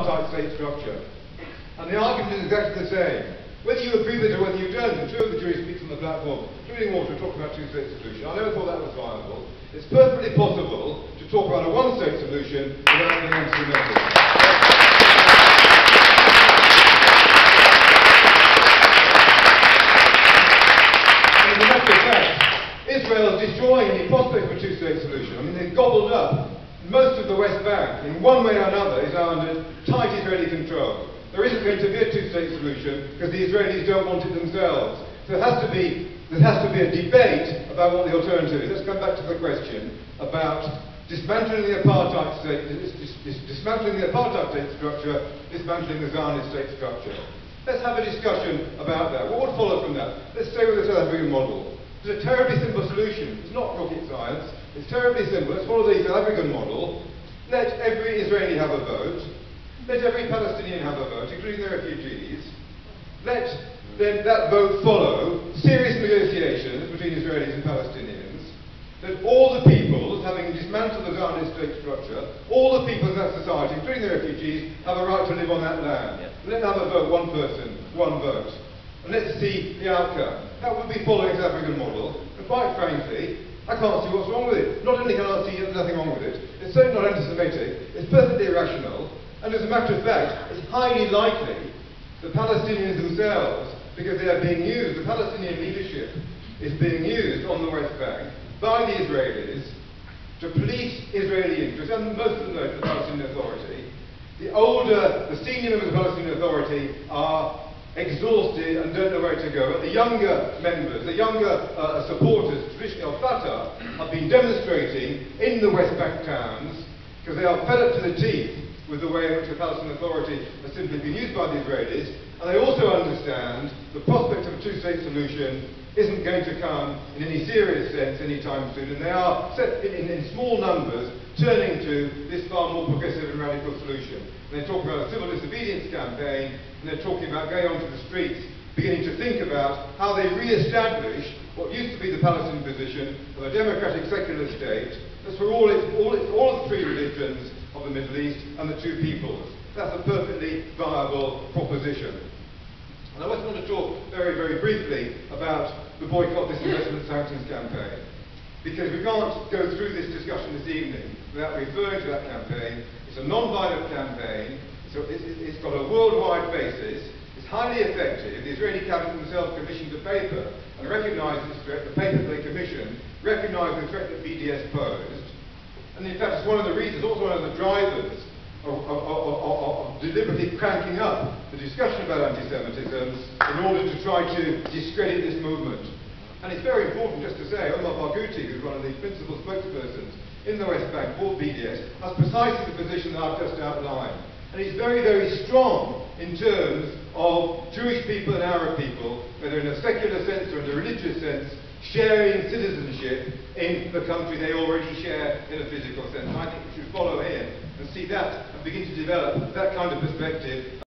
apartheid state structure. And the argument is exactly the same. Whether you agree with it or whether you don't, and two of the jury speaks on the platform, including Walter, talked about two-state solution. I never thought that was viable. It's perfectly possible to talk about a one-state solution without the MC method. And as a matter of fact, Israel is destroying any prospect for a two-state solution. I mean, they've gobbled up most of the West Bank, in one way or another, is now under tight Israeli control. There isn't going to be a two-state solution because the Israelis don't want it themselves. So there has to be a debate about what the alternative is. Let's come back to the question about dismantling the apartheid state, dismantling the apartheid state structure, dismantling the Zionist state structure. Let's have a discussion about that. What would follow from that? Let's stay with the South African model. It's a terribly simple solution. It's not rocket science. It's terribly simple. Let's follow the South African model. Let every Israeli have a vote. Let every Palestinian have a vote, including the refugees. Let then that vote follow serious negotiations between Israelis and Palestinians. Let all the peoples, having dismantled the Zionist state structure, all the peoples in that society, including the refugees, have a right to live on that land. Yep. Let them have a vote, one person, one vote. And let's see the outcome. That would be following the South African model. And quite frankly, I can't see what's wrong with it. Not only can I see there's nothing wrong with it, it's certainly not anti-Semitic, it's perfectly irrational. And as a matter of fact, it's highly likely the Palestinians themselves, because they are being used, the Palestinian leadership is being used on the West Bank by the Israelis to police Israeli interests, and most of them know the Palestinian Authority. The senior members of the Palestinian Authority are exhausted and don't know where to go. But the younger members, the younger supporters, traditionally of Fatah, have been demonstrating in the West Bank towns because they are fed up to the teeth with the way in which the Palestinian Authority has simply been used by the Israelis, and they also understand the prospect of a two-state solution isn't going to come in any serious sense anytime soon, and they are set in small numbers turning to this far more progressive and radical solution. And they're talking about a civil disobedience campaign, and they're talking about going onto the streets, beginning to think about how they re-establish what used to be the Palestinian position of a democratic secular state that's for all of the three religions of the Middle East and the two peoples. That's a perfectly viable proposition. And I just want to talk very, very briefly about the boycott, disinvestment, sanctions campaign. Because we can't go through this discussion this evening without referring to that campaign. It's a non-violent campaign, so it's got a worldwide basis, it's highly effective. The Israeli cabinet themselves commissioned a paper and recognised this threat. The paper they commissioned recognised the threat that BDS posed. And in fact, it's one of the reasons, also one of the drivers of deliberately cranking up the discussion about anti-Semitism in order to try to discredit this movement. And it's very important just to say, Omar Barghouti, who's one of the principal spokespersons in the West Bank for BDS, has precisely the position that I've just outlined. And he's very, very strong in terms of Jewish people and Arab people, whether in a secular sense or in a religious sense, sharing citizenship in the country they already share in a physical sense. And I think we should follow him and see that and begin to develop that kind of perspective.